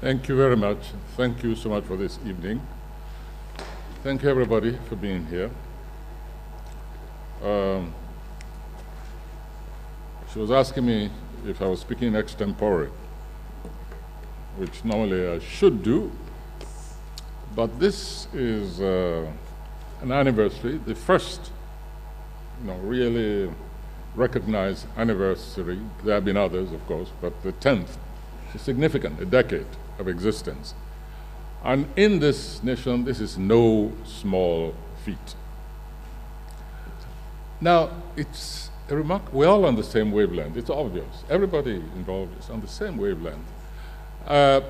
Thank you very much. Thank you so much for this evening. Thank you, everybody, for being here. She was asking me if I was speaking extempore, which normally I should do, but this is an anniversary, the first, really recognized anniversary. There have been others, of course, but the 10th is significant, a decade of existence. And in this nation, this is no small feat. Now, it's a remark, we're all on the same wavelength. It's obvious. Everybody involved is on the same wavelength. I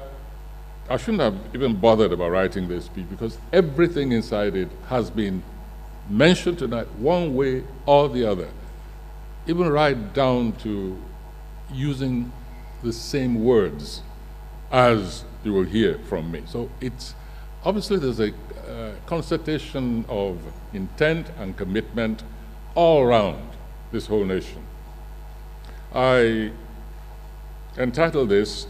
shouldn't have even bothered about writing this speech because everything inside it has been mentioned tonight one way or the other, even right down to using the same words as you will hear from me. So it's obviously there's a concertation of intent and commitment all around this whole nation. I entitled this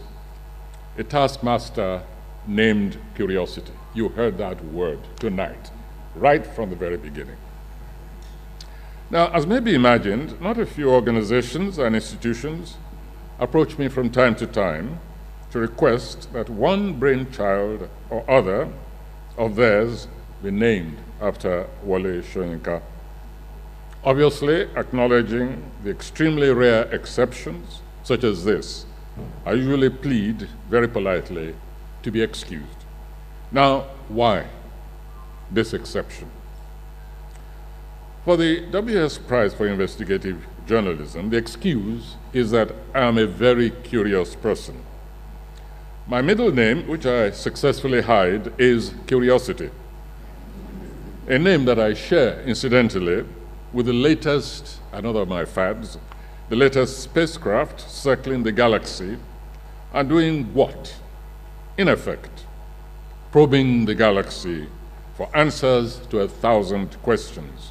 A Taskmaster Named Curiosity. You heard that word tonight, right from the very beginning. Now, as may be imagined, not a few organizations and institutions approach me from time to time to request that one brainchild or other of theirs be named after Wole Soyinka, obviously acknowledging the extremely rare exceptions, such as this. I usually plead very politely to be excused. Now, why this exception? For the WS Prize for Investigative Journalism, the excuse is that I am a very curious person. My middle name, which I successfully hide, is Curiosity, a name that I share, incidentally, with the latest, another of my fads, the latest spacecraft circling the galaxy and doing what? In effect, probing the galaxy for answers to 1,000 questions,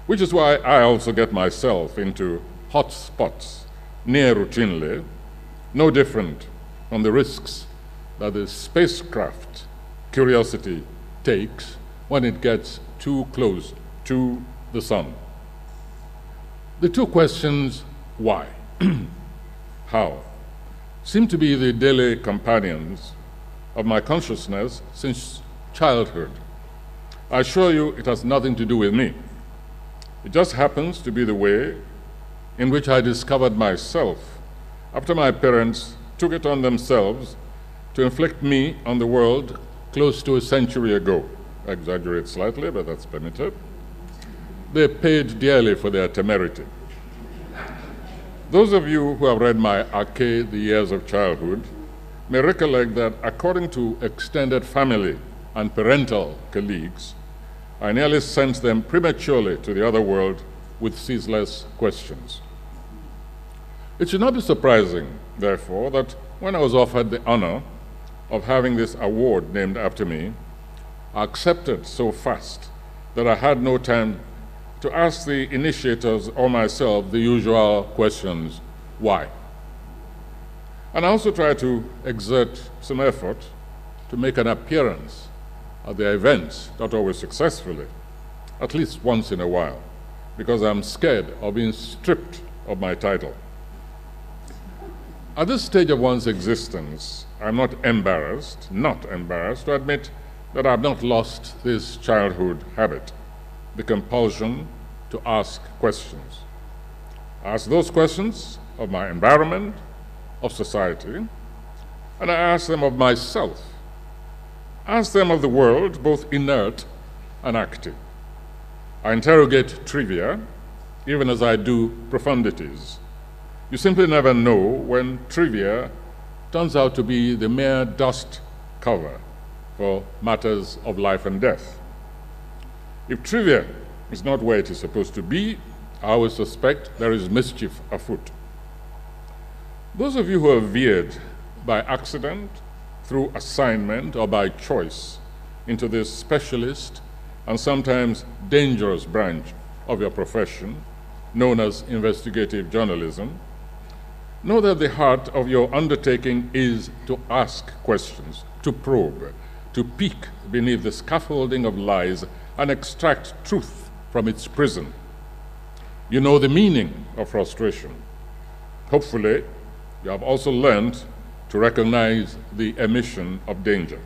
which is why I also get myself into hot spots near routinely, no different from the risks that the spacecraft Curiosity takes when it gets too close to the sun. The two questions, why, how, seem to be the daily companions of my consciousness since childhood. I assure you it has nothing to do with me. It just happens to be the way in which I discovered myself after my parents took it on themselves to inflict me on the world close to a century ago. I exaggerate slightly, but that's permitted. They paid dearly for their temerity. Those of you who have read my Arcade, The Years of Childhood, may recollect that according to extended family and parental colleagues, I nearly sent them prematurely to the other world with ceaseless questions. It should not be surprising, therefore, that when I was offered the honor of having this award named after me, I accepted so fast that I had no time to ask the initiators or myself the usual questions, why? And I also try to exert some effort to make an appearance at their events, not always successfully, at least once in a while, because I'm scared of being stripped of my title. At this stage of one's existence, I'm not embarrassed to admit that I've not lost this childhood habit, the compulsion to ask questions. I ask those questions of my environment, of society, and I ask them of myself. I ask them of the world, both inert and active. I interrogate trivia, even as I do profundities. You simply never know when trivia turns out to be the mere dust cover for matters of life and death. If trivia is not where it is supposed to be, I always suspect there is mischief afoot. Those of you who have veered by accident, through assignment, or by choice into this specialist and sometimes dangerous branch of your profession, known as investigative journalism, Know that the heart of your undertaking is to ask questions, to probe, to peek beneath the scaffolding of lies and extract truth from its prison. You know the meaning of frustration. Hopefully, you have also learned to recognize the emission of danger.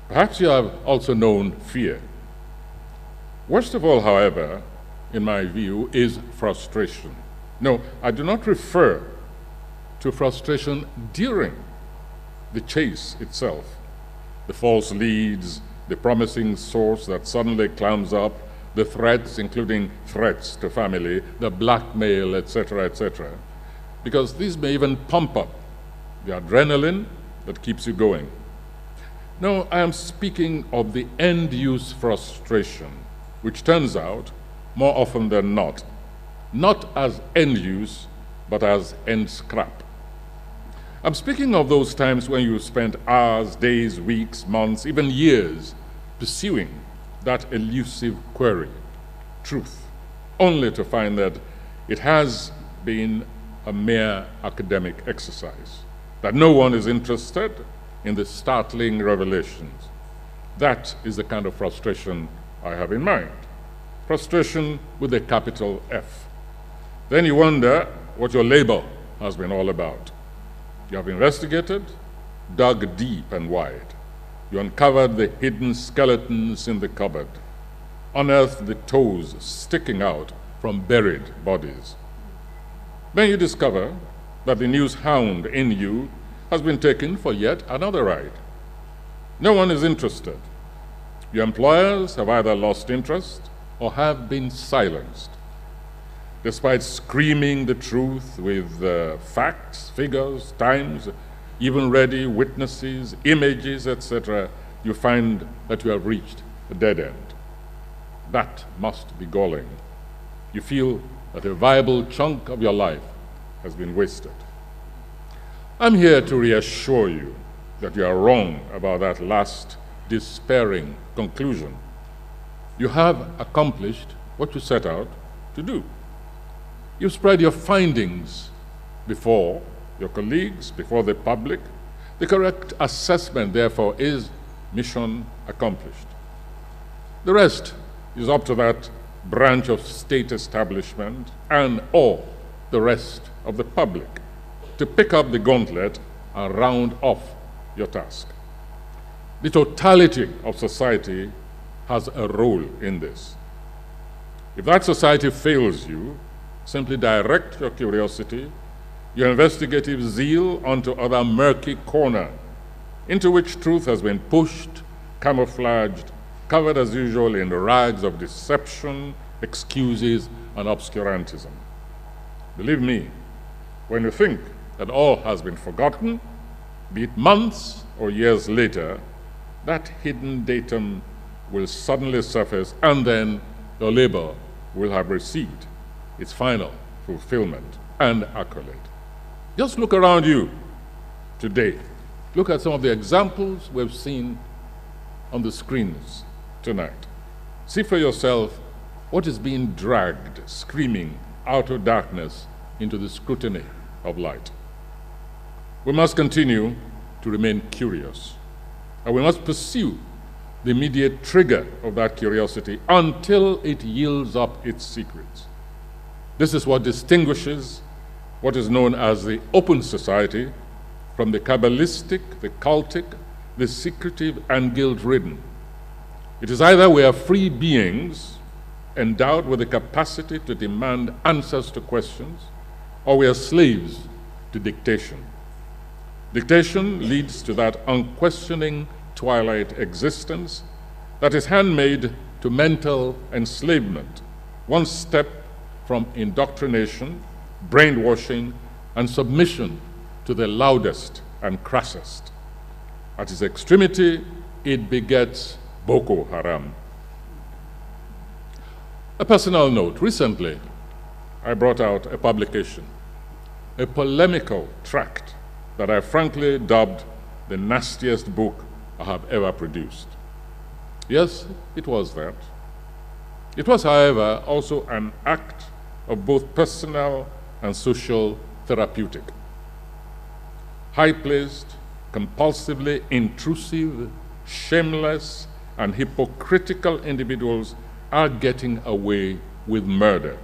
Perhaps you have also known fear. Worst of all, however, in my view, is frustration. No, I do not refer to frustration during the chase itself. The false leads, the promising source that suddenly climbs up, the threats, including threats to family, the blackmail, etc., etc. Because these may even pump up the adrenaline that keeps you going. No, I am speaking of the end-use frustration, which turns out, more often than not as end-use, but as end-scrap. I'm speaking of those times when you spent hours, days, weeks, months, even years pursuing that elusive query, truth, only to find that it has been a mere academic exercise, that no one is interested in the startling revelations. That is the kind of frustration I have in mind. Frustration with a capital F. Then you wonder what your labor has been all about. You have investigated, dug deep and wide. You uncovered the hidden skeletons in the cupboard, unearthed the toes sticking out from buried bodies. Then you discover that the news hound in you has been taken for yet another ride. No one is interested. Your employers have either lost interest or have been silenced. Despite screaming the truth with facts, figures, times, even ready witnesses, images, etc., you find that you have reached a dead end. That must be galling. You feel that a viable chunk of your life has been wasted. I'm here to reassure you that you are wrong about that last despairing conclusion. You have accomplished what you set out to do. You've spread your findings before your colleagues, before the public. The correct assessment, therefore, is mission accomplished. The rest is up to that branch of state establishment and or the rest of the public to pick up the gauntlet and round off your task. The totality of society has a role in this. If that society fails you, simply direct your curiosity, your investigative zeal onto other murky corner into which truth has been pushed, camouflaged, covered as usual in rags of deception, excuses, and obscurantism. Believe me, when you think that all has been forgotten, be it months or years later, that hidden datum will suddenly surface, and then your labor will have received its final fulfillment and accolade. Just look around you today. Look at some of the examples we've seen on the screens tonight. See for yourself what is being dragged, screaming, out of darkness into the scrutiny of light. We must continue to remain curious, and we must pursue the immediate trigger of that curiosity until it yields up its secrets. This is what distinguishes what is known as the open society from the Kabbalistic, the cultic, the secretive, and guilt-ridden. It is either we are free beings endowed with the capacity to demand answers to questions, or we are slaves to dictation. Dictation leads to that unquestioning twilight existence that is handmaid to mental enslavement, one step from indoctrination, brainwashing, and submission to the loudest and crassest. At its extremity, it begets Boko Haram. A personal note. Recently, I brought out a publication, a polemical tract that I frankly dubbed the nastiest book I have ever produced. Yes, it was that. It was, however, also an act of both personal and social therapeutic. High-placed, compulsively intrusive, shameless, and hypocritical individuals are getting away with murder,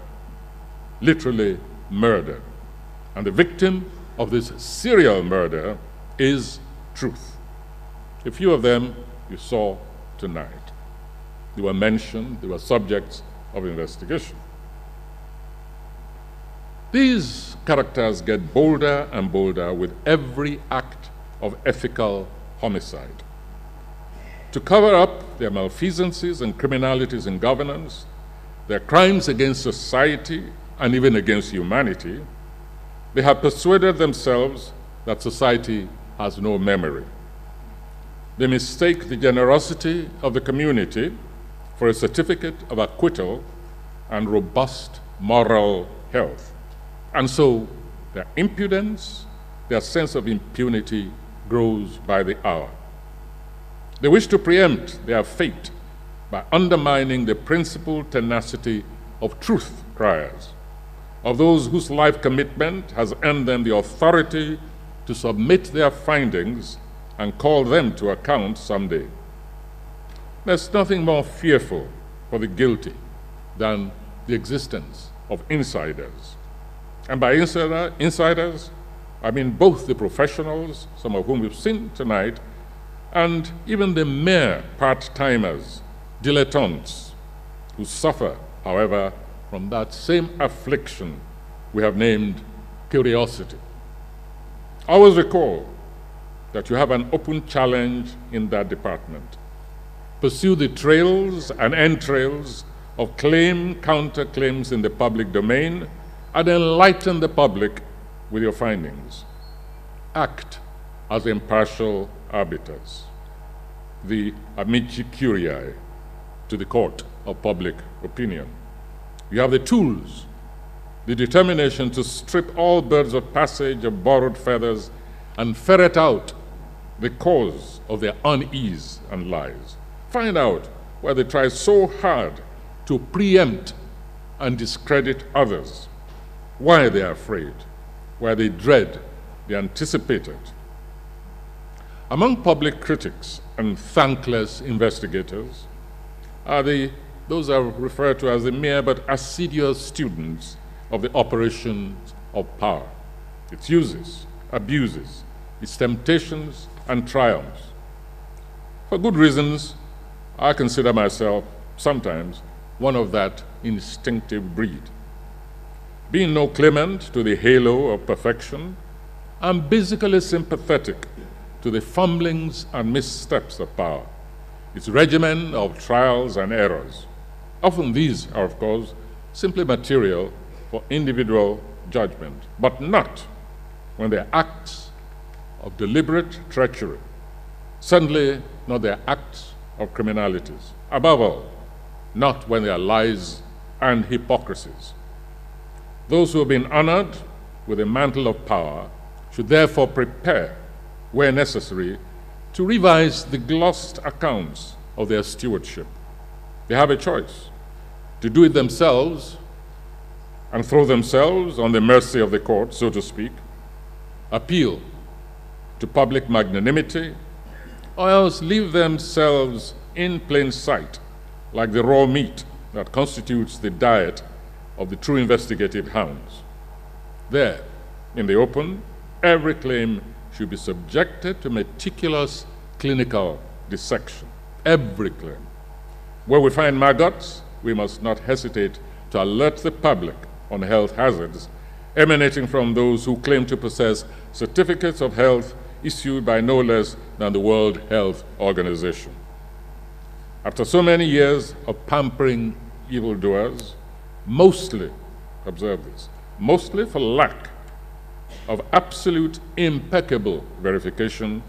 literally murder. And the victim of this serial murder is truth. A few of them you saw tonight. They were mentioned, they were subjects of investigation. These characters get bolder and bolder with every act of ethical homicide. To cover up their malfeasances and criminalities in governance, their crimes against society and even against humanity, they have persuaded themselves that society has no memory. They mistake the generosity of the community for a certificate of acquittal and robust moral health. And so their impudence, their sense of impunity grows by the hour. They wish to preempt their fate by undermining the principled tenacity of truth criers, of those whose life commitment has earned them the authority to submit their findings and call them to account someday. There's nothing more fearful for the guilty than the existence of insiders. And by insiders, I mean both the professionals, some of whom we've seen tonight, and even the mere part-timers, dilettantes, who suffer, however, from that same affliction we have named curiosity. Always recall that you have an open challenge in that department. Pursue the trails and entrails of claim, counterclaims in the public domain, and enlighten the public with your findings. Act as impartial arbiters, the amici curiae to the court of public opinion. You have the tools, the determination to strip all birds of passage of borrowed feathers and ferret out the cause of their unease and lies. Find out where they try so hard to preempt and discredit others, why they are afraid, why they dread the anticipated. Among public critics and thankless investigators are those are referred to as the mere but assiduous students of the operations of power, its uses, abuses, its temptations and triumphs. For good reasons, I consider myself sometimes one of that instinctive breed. Being no claimant to the halo of perfection, I'm basically sympathetic to the fumblings and missteps of power, its regimen of trials and errors. Often these are, of course, simply material for individual judgment, but not when they're acts of deliberate treachery, certainly not their acts of criminalities. Above all, not when they are lies and hypocrisies. Those who have been honored with a mantle of power should therefore prepare, where necessary, to revise the glossed accounts of their stewardship. They have a choice: to do it themselves and throw themselves on the mercy of the court, so to speak, appeal to public magnanimity, or else leave themselves in plain sight, like the raw meat that constitutes the diet of the true investigative hounds. There, in the open, every claim should be subjected to meticulous clinical dissection. Every claim. Where we find maggots, we must not hesitate to alert the public on health hazards emanating from those who claim to possess certificates of health issued by no less than the World Health Organization. After so many years of pampering evildoers, mostly, observe this, mostly for lack of absolute impeccable verification,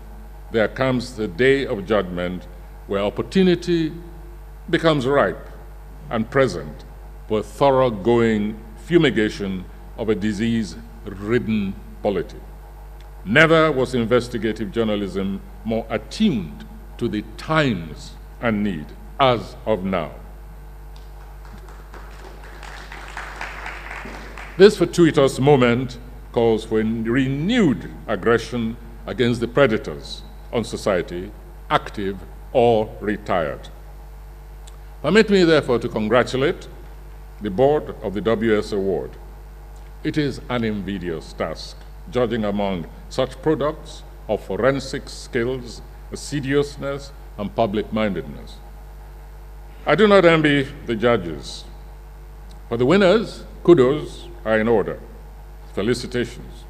there comes the day of judgment where opportunity becomes ripe and present for a thoroughgoing fumigation of a disease-ridden polity. Never was investigative journalism more attuned to the times and need as of now. This fortuitous moment calls for a renewed aggression against the predators on society, active or retired. Permit me, therefore, to congratulate the board of the WS Award. It is an invidious task, judging among such products of forensic skills, assiduousness, and public-mindedness. I do not envy the judges. For the winners, kudos are in order. Felicitations.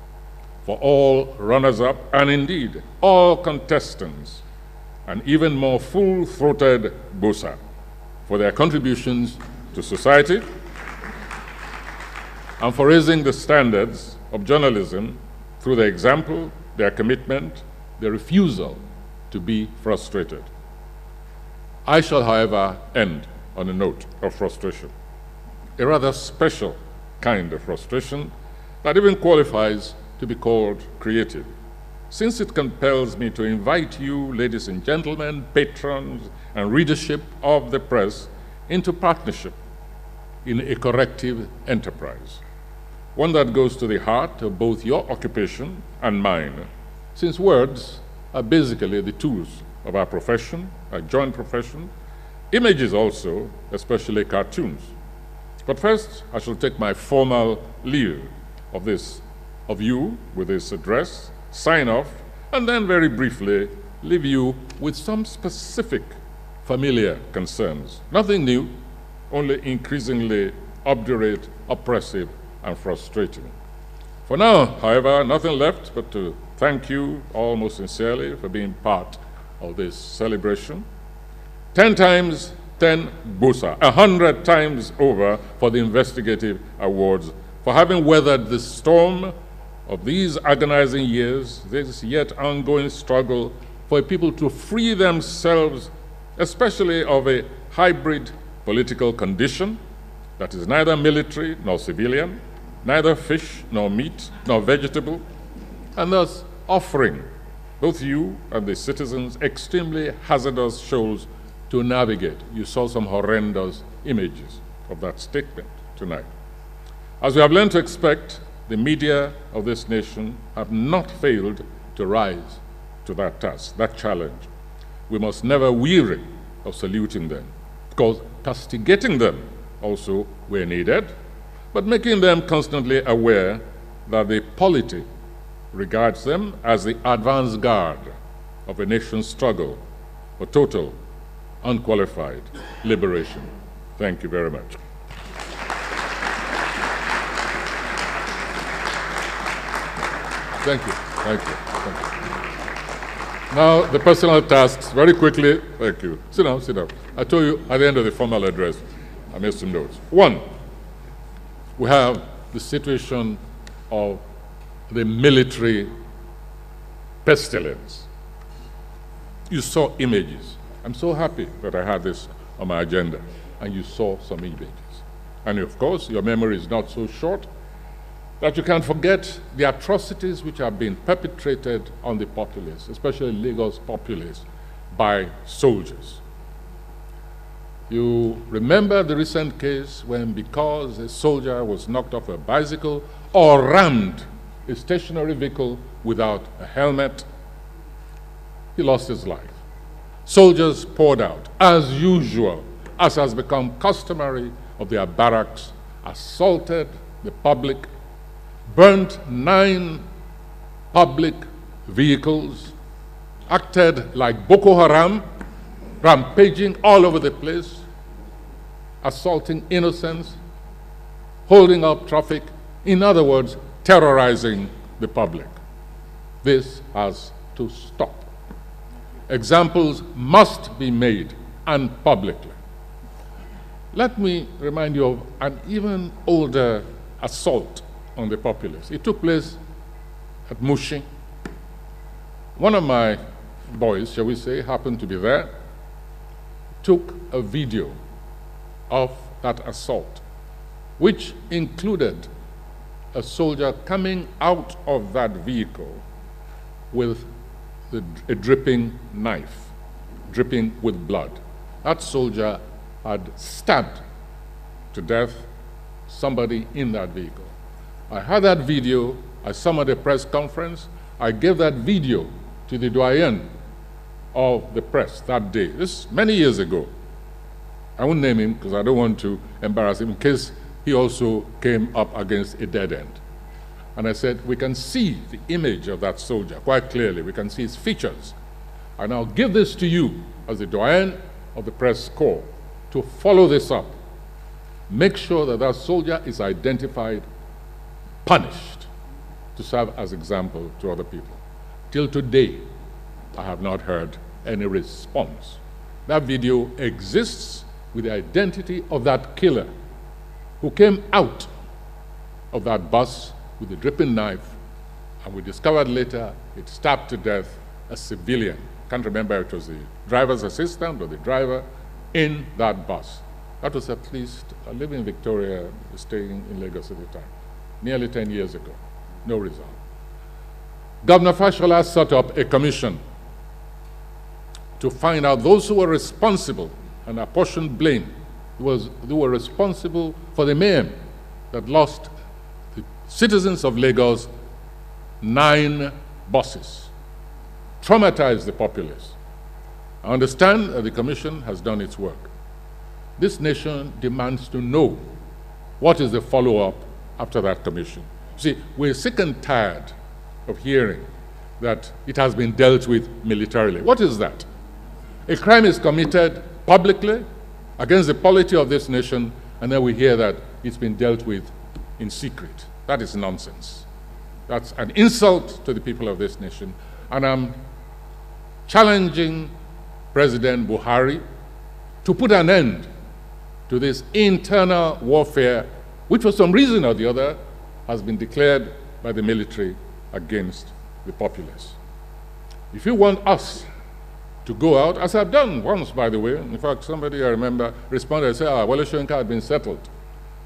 For all runners-up, and indeed all contestants, and even more full-throated bosa, for their contributions to society and for raising the standards of journalism through their example, their commitment, their refusal to be frustrated. I shall, however, end on a note of frustration, a rather special kind of frustration that even qualifies to be called creative, since it compels me to invite you, ladies and gentlemen, patrons, and readership of the press into partnership in a corrective enterprise, one that goes to the heart of both your occupation and mine, since words are basically the tools of our profession, our joint profession, images also, especially cartoons. But first, I shall take my formal leave of you with this address, sign off, and then very briefly leave you with some specific familiar concerns. Nothing new, only increasingly obdurate, oppressive, and frustrating. For now, however, nothing left but to thank you all most sincerely for being part of this celebration. 10 times 10 busa, 100 times over for the Investigative Awards, for having weathered the storm of these agonizing years, this yet ongoing struggle for people to free themselves, especially of a hybrid political condition that is neither military nor civilian, neither fish nor meat nor vegetable, and thus offering both you and the citizens extremely hazardous shoals to navigate. You saw some horrendous images of that statement tonight. As we have learned to expect, the media of this nation have not failed to rise to that task, that challenge. We must never weary of saluting them, because castigating them also where needed, but making them constantly aware that the polity regards them as the advance guard of a nation's struggle for total, unqualified liberation. Thank you very much. Thank you. Thank you. Thank you. Now, the personal tasks, very quickly. Thank you. Sit down, sit down. I told you at the end of the formal address, I made some notes. One, we have the situation of the military pestilence. You saw images. I'm so happy that I had this on my agenda, and you saw some images. And of course, your memory is not so short that you can't forget the atrocities which have been perpetrated on the populace, especially Lagos populace, by soldiers. You remember the recent case when, because a soldier was knocked off a bicycle or rammed a stationary vehicle without a helmet, he lost his life. Soldiers poured out, as usual, as has become customary of their barracks, assaulted the public, burnt 9 public vehicles, acted like Boko Haram, rampaging all over the place, assaulting innocents, holding up traffic, in other words, terrorizing the public. This has to stop. Examples must be made, and publicly. Let me remind you of an even older assault on the populace. It took place at Mushi. One of my boys, shall we say, happened to be there, took a video of that assault, which included a soldier coming out of that vehicle with a dripping knife, dripping with blood. That soldier had stabbed to death somebody in that vehicle. I had that video I summoned a press conference. I gave that video to the doyen of the press that day. This is many years ago. I won't name him because I don't want to embarrass him in case he also came up against a dead end. And I said, we can see the image of that soldier quite clearly. We can see his features. And I'll give this to you as the doyen of the press corps to follow this up. Make sure that that soldier is identified, punished, to serve as example to other people. Till today, I have not heard any response. That video exists with the identity of that killer who came out of that bus with a dripping knife, and we discovered later it stabbed to death a civilian. Can't remember if it was the driver's assistant or the driver in that bus. That was at least, I live in Victoria, staying in Lagos at the time, nearly 10 years ago. No result. Governor Fashola set up a commission to find out those who were responsible and apportioned blame, who were responsible for the mayhem that lost the citizens of Lagos 9 buses, traumatized the populace. I understand that the commission has done its work. This nation demands to know what is the follow-up after that commission. See, we're sick and tired of hearing that it has been dealt with militarily. What is that? A crime is committed publicly against the polity of this nation, and then we hear that it's been dealt with in secret. That is nonsense. That's an insult to the people of this nation. And I'm challenging President Buhari to put an end to this internal warfare, which for some reason or the other has been declared by the military against the populace. If you want us to go out, as I've done once, by the way, in fact, somebody I remember responded and said, Wole Soyinka had been settled,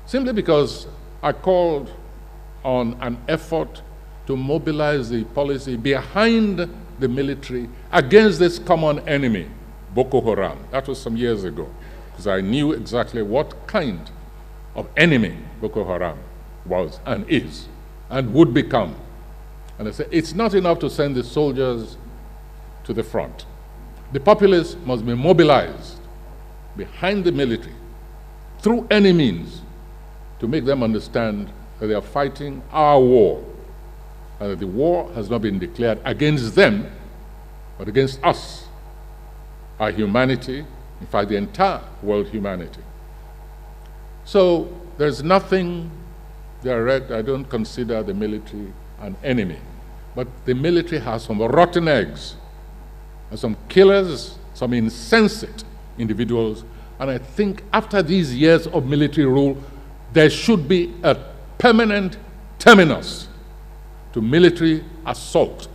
simply because I called on an effort to mobilize the policy behind the military against this common enemy, Boko Haram. That was some years ago, because I knew exactly what kind of enemy Boko Haram was and is and would become. And I said, it's not enough to send the soldiers to the front. The populace must be mobilized behind the military through any means to make them understand that they are fighting our war, and that the war has not been declared against them, but against us, our humanity, in fact, the entire world humanity. So there's nothing direct. I don't consider the military an enemy, but the military has some rotten eggs, and some killers, some insensate individuals, and I think after these years of military rule, there should be a permanent terminus to military assault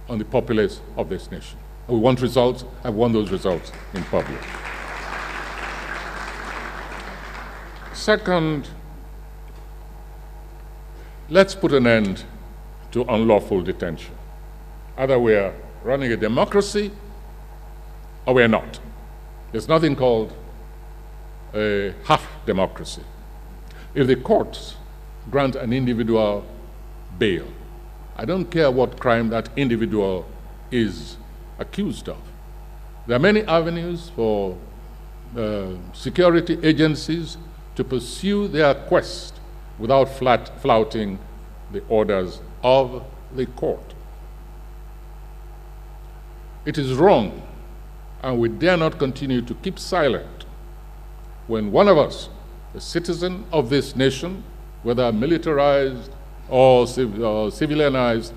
on the populace of this nation. And we want results. I want those results in public. Second, let's put an end to unlawful detention. Either we're running a democracy or we're not. There's nothing called a half democracy. If the courts grant an individual bail, I don't care what crime that individual is accused of. There are many avenues for security agencies to pursue their quest without flouting the orders of the court. It is wrong, and we dare not continue to keep silent when one of us, a citizen of this nation, whether militarized or civilianized,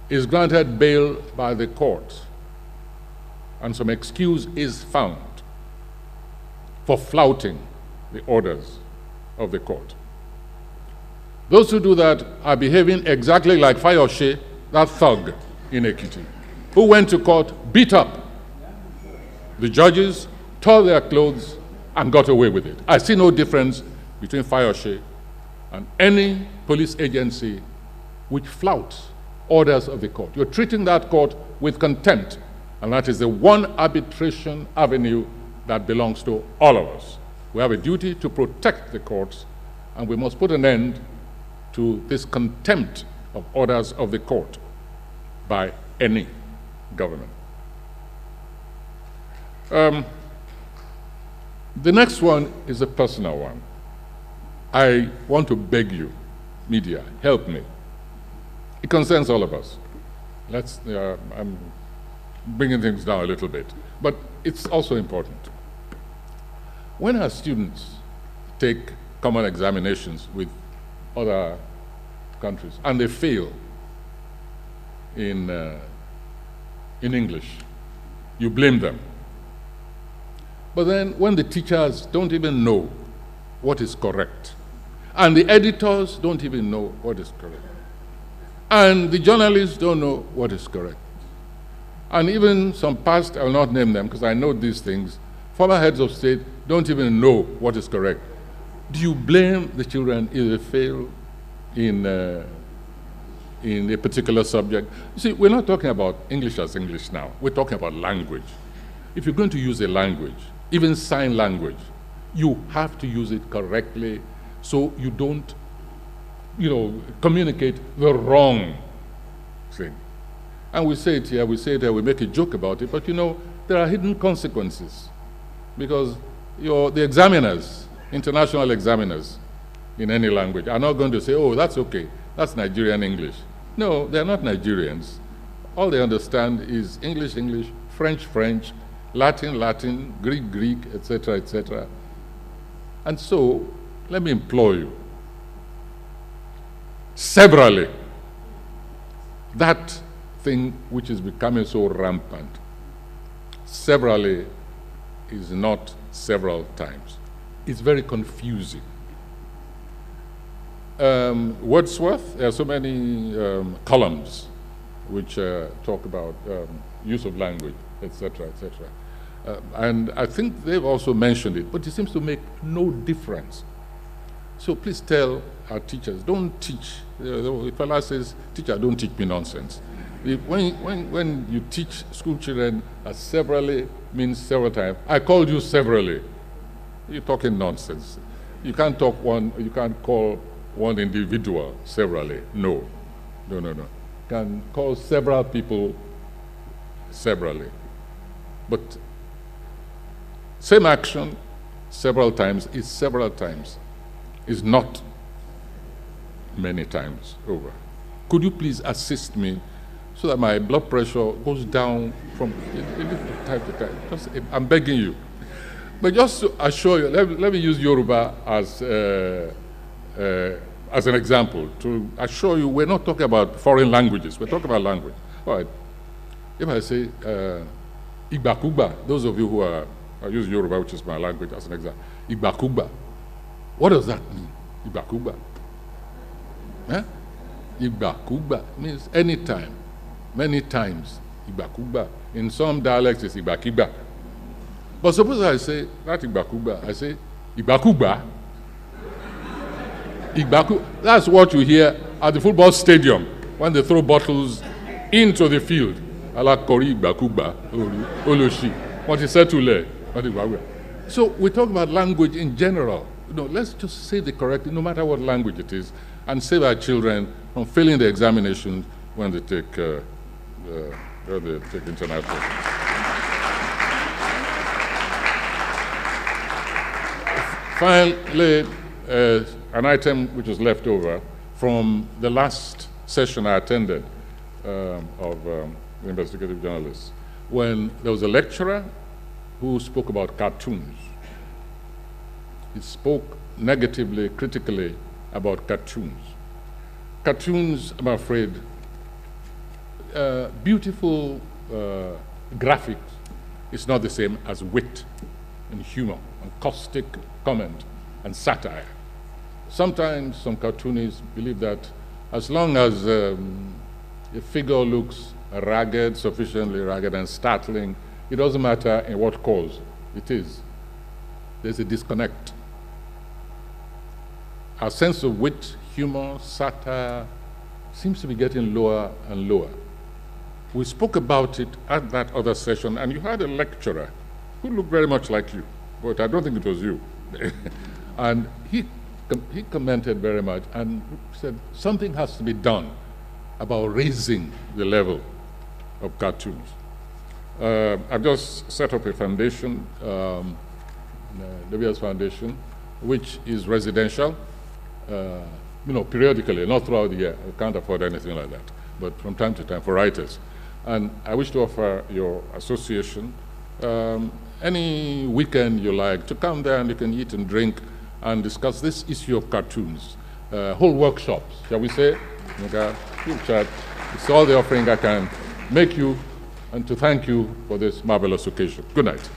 is granted bail by the court, and some excuse is found for flouting the orders of the court. Those who do that are behaving exactly like Fayose, that thug in Ekiti, who went to court, beat up the judges, tore their clothes, and got away with it. I see no difference between Fayose and any police agency which flouts orders of the court. You're treating that court with contempt, and that is the one arbitration avenue that belongs to all of us. We have a duty to protect the courts, and we must put an end to this contempt of orders of the court by any government. The next one is a personal one. I want to beg you, media, help me. It concerns all of us. I'm bringing things down a little bit, but it's also important. When our students take common examinations with other countries and they fail in English, you blame them. But then when the teachers don't even know what is correct, and the editors don't even know what is correct, and the journalists don't know what is correct, and even some past, I will not name them because I know these things, former heads of state don't even know what is correct. Do you blame the children if they fail in a particular subject? You see, we're not talking about English as English now. We're talking about language. If you're going to use a language, even sign language, you have to use it correctly so you don't, communicate the wrong thing. And we say it here, we make a joke about it, but there are hidden consequences because the examiners, international examiners in any language are not going to say, oh, that's okay, that's Nigerian English. No, they're not Nigerians. All they understand is English, English, French, French, Latin, Latin, Greek, Greek, etc., etc. And so, let me implore you, severally, that thing which is becoming so rampant, severally is not several times. It's very confusing. Wordsworth, there are so many columns which talk about use of language, etc., etc. And I think they've also mentioned it, but it seems to make no difference. So please tell our teachers, don't teach. The fellow says, teacher, don't teach me nonsense. When you teach school children severally means several times, I called you severally. You're talking nonsense. You can't call one individual severally. No. You can call several people severally. But same action several times is several times, is not many times over. Could you please assist me so that my blood pressure goes down from time to time? I'm begging you. But just to assure you, let me use Yoruba as an example to assure you we're not talking about foreign languages, we're talking about language. All right. If I say Igbakuba, those of you who I use Yoruba, which is my language, as an example. Igbakuba. What does that mean? Igbakuba. Eh? Igbakuba means anytime, many times. Igbakuba. In some dialects, it's Igbakiba. But suppose I say, not Igbakuba, I say Igbakuba. That's what you hear at the football stadium when they throw bottles into the field. Alakori Igbakuba, Oloshi. What is said to lay. So we talk about language in general. Let's just say the correct, no matter what language it is, and save our children from failing the examinations when they take international. Finally, an item which was left over from the last session I attended of the investigative journalists, when there was a lecturer who spoke about cartoons. He spoke negatively, critically about cartoons. Cartoons, I'm afraid, beautiful graphics is not the same as wit and humor and caustic comment and satire. Sometimes some cartoonists believe that as long as a figure looks ragged, sufficiently ragged and startling, it doesn't matter in what cause it is. There's a disconnect. Our sense of wit, humor, satire seems to be getting lower and lower. We spoke about it at that other session, and you had a lecturer who looked very much like you, but I don't think it was you. And he commented very much and said, something has to be done about raising the level of cartoons. I've just set up a foundation, the WS Foundation, which is residential, periodically, not throughout the year. I can't afford anything like that, but from time to time for writers. And I wish to offer your association any weekend you like to come there, and you can eat and drink and discuss this issue of cartoons. Whole workshops, shall we say? Chat. It's all the offering I can make you, and to thank you for this marvelous occasion. Good night.